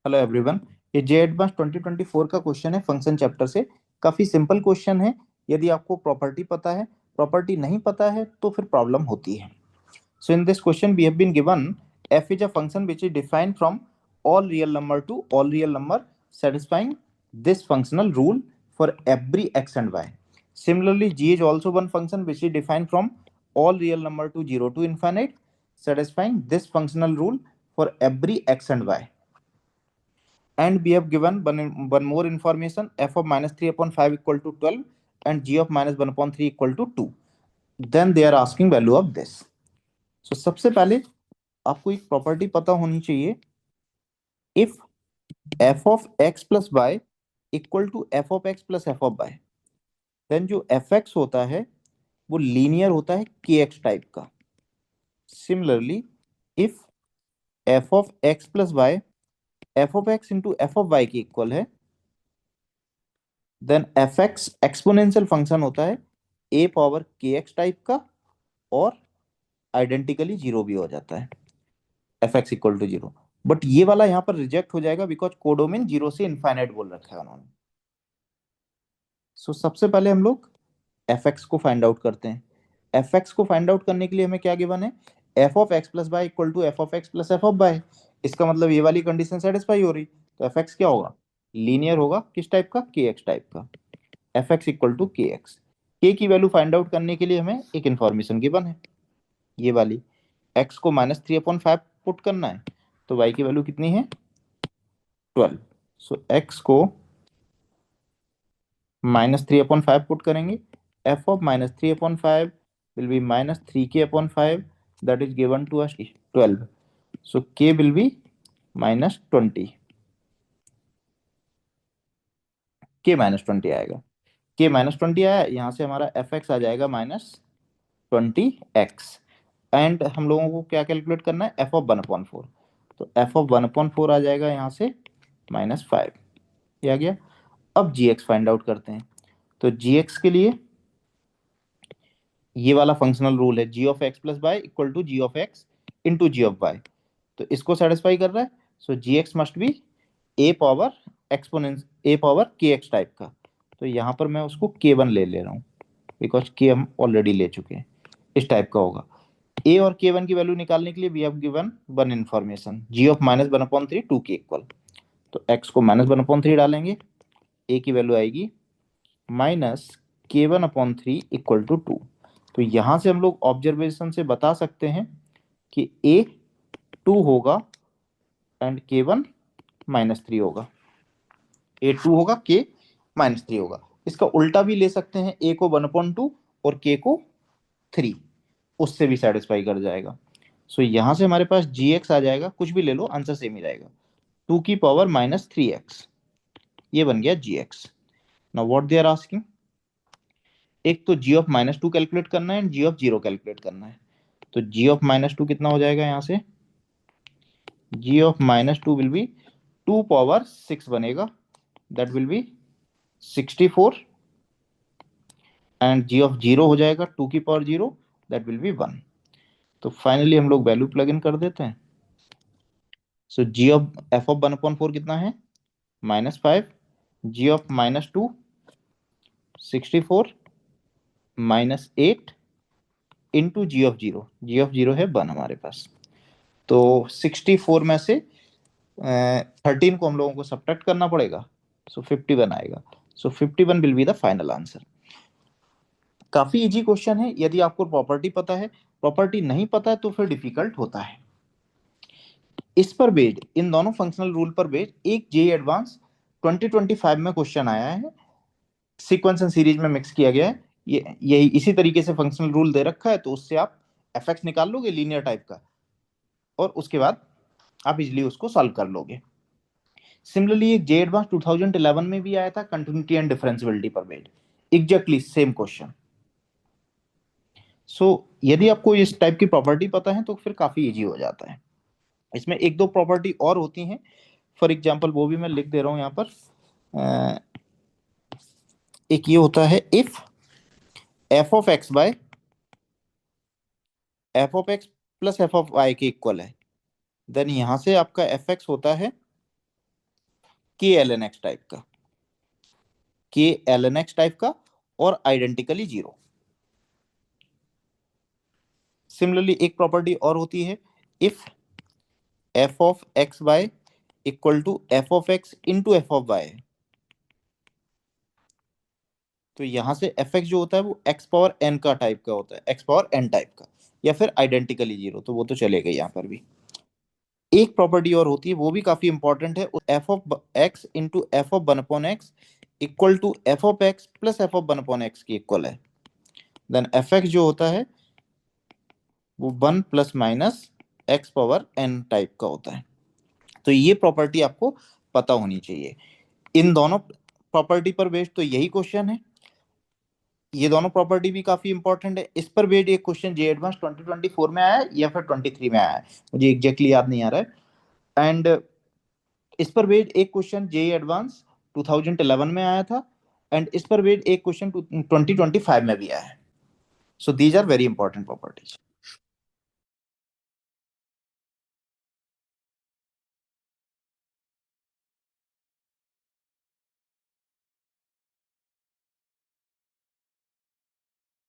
Hello everyone. ये जे advance 2024 का question है फंक्शन चैप्टर से। काफी सिंपल क्वेश्चन है। यदि आपको प्रॉपर्टी पता है, प्रॉपर्टी नहीं पता है तो फिर प्रॉब्लम होती है। So in this question we have been given f is a function which is defined from all real number to all real number satisfying this functional rule for every x and y. Similarly, g is also one function which is defined from all real number to 0 to infinite satisfying this functional rule for every x and y. And we have given one more information, f of minus 3 upon 5 equal to 12 and g of minus 1 upon 3 equal to 2. Then they are asking value of this. So सबसे पहले आपको एक property पता होनी चाहिए, if f of x plus y equal to f of x plus f of y, then जो fx होता है वो लीनियर होता है kx टाइप का. Similarly, if f of x plus y f of x into f of y के equal है, then F X exponential function होता है ए पावर के एक्स टाइप का और आइडेंटिकली जीरो भी हो जाता है, F X equal to zero. But ये वाला यहाँ पर रिजेक्ट हो जाएगा बिकॉज कोडोमेन जीरो से इनफाइनाइट बोल रखा है उन्होंने. सो सबसे पहले हम लोग एफ एक्स को फाइंड आउट करते हैं. एफ एक्स को फाइंड आउट करने के लिए हमें क्या गिवन है, F of x plus Y equal to F of x plus F of Y. इसका मतलब ये वाली कंडीशन सेटिस्फाई हो रही, तो एफ एक्स क्या होगा, लीनियर होगा. किस टाइप का, के एक्स टाइप का. एफ एक्स इक्वल टू के एक्स. के की वैल्यू फाइंड आउट करने के लिए हमें एक इंफॉर्मेशन गिवन है, ये वाली. एक्स को माइनस 3/5 पुट करना है, तो वाई की वैल्यू कितनी है, 12. सो एक्स को -3/5 पुट करेंगे. F of -3/5 will be -3k/5, that is given to us 12. So K will B -20. के -20 आएगा. के -20 आया, यहाँ से हमारा एफ एक्स आ जाएगा -20x. एंड हम लोगों को क्या कैलकुलेट करना है, एफ ऑफ 1/4. तो एफ ऑफ 1/4 आ जाएगा यहाँ से -5. ये आ गया. अब जी एक्स फाइंड आउट करते हैं. तो जी एक्स के लिए ये वाला फंक्शनल रूल है, g of x plus Y equal to g of x into g of Y. तो इसको सेटिस्फाई कर रहा है. So g x must be a power exponents a power के एक्स टाइप का. तो यहाँ पर मैं उसको k1 ले रहा हूँ बिकॉज के हम ऑलरेडी ले चुके हैं. इस टाइप का होगा. ए और k1 की वैल्यू निकालने के लिए we have given one information, G of -1/3 2 के इक्वल. तो x को -1/3 डालेंगे, a की वैल्यू आएगी -k1/3 इक्वल टू 2. तो यहां से हम लोग ऑब्जर्वेशन से बता सकते हैं कि a 2 होगा एंड k1 -3 होगा. a 2 होगा, k -3 होगा. इसका उल्टा भी ले सकते हैं, a को 1/2 और k को 3, उससे भी सेटिस्फाई कर जाएगा. सो यहां से हमारे पास जी एक्स आ जाएगा, कुछ भी ले लो आंसर सेम ही रहेगा, 2 की पावर -3x. ये बन गया g x. Now what they are asking, एक तो जी ऑफ -2 कैलकुलेट करना है एंड जी ऑफ 0 कैलकुलेट करना है. तो जी ऑफ -2 कितना हो जाएगा, यहाँ से G of -2 will be 2 power 6 बनेगा, that will be 64. And G of 0 हो जाएगा 2 की पावर 0, दैट विल बी 1. तो फाइनली हम लोग वैल्यू प्लग इन कर देते हैं. So g of f of 1/4 कितना है, -5. G of -2 64 -8 into g of 0. G of 0 है 1 हमारे पास. तो 64 में से 13 को हम लोगों को सब्ट्रैक्ट करना पड़ेगा. सो 51 आएगा. सो 51 will be the final answer. काफी इजी क्वेश्चन है यदि आपको प्रॉपर्टी पता है. प्रॉपर्टी नहीं पता है तो फिर डिफिकल्ट होता है. इस पर बेस्ड, इन दोनों फंक्शनल रूल पर बेस्ड एक जे एडवांस 2025 में क्वेश्चन आया है. सीक्वेंस एंड सीरीज में मिक्स किया गया है. ये यही इसी तरीके से फंक्शनल रूल दे रखा है, तो उससे आप एफ एक्स निकाल लोगे लीनियर टाइप का, और उसके बाद आप इजिली उसको सॉल्व कर लोगे. सिमिलरली एक जे एडवांस 2011 में भी आया था कंटिन्यूटी एंड डिफरेंशियबिलिटी पर बेस्ड, एग्जैक्टली सेम क्वेश्चन. सो यदि आपको इस टाइप की प्रॉपर्टी पता है तो फिर काफी इजी हो जाता है. इसमें एक दो प्रॉपर्टी और होती हैं. फॉर एग्जांपल वो भी मैं लिख दे रहा हूं यहाँ पर. एक ये होता है, if F of X by F of x plus F of Y के इक्वल है, देन यहां से आपका एफ एक्स होता है के एल एन एक्स टाइप का, के एल एन एक्स टाइप का और आइडेंटिकली जीरो। सिमिलरली एक प्रॉपर्टी और होती है, if F of X Y equal to F of x into F of Y, तो यहां से एफ एक्स जो होता है वो एक्स पावर एन का टाइप का होता है, एक्स पावर एन टाइप का, या फिर आइडेंटिकली जीरो, तो वो तो चलेगा यहाँ पर भी। एक प्रॉपर्टी और होती है, वो भी काफी इंपॉर्टेंट है, F of x into F of one upon X equal to F of x plus F of one upon X की इक्वल है। देन एफ एक्स जो होता है वो one plus minus X power N type का होता है। तो ये प्रॉपर्टी आपको पता होनी चाहिए। इन दोनों प्रॉपर्टी पर बेस्ड तो यही क्वेश्चन है, ये दोनों प्रॉपर्टी भी काफी इंपॉर्टेंट है। इस पर बेस्ड एक क्वेश्चन जे एडवांस 2024 में आया है या फिर 23 में आया है, मुझे एग्जैक्टली याद नहीं आ रहा है। एंड इस पर बेस्ड एक क्वेश्चन जे एडवांस 2011 में आया था, एंड इस पर बेस्ड एक क्वेश्चन 2025 में भी आया है। So these are very important properties.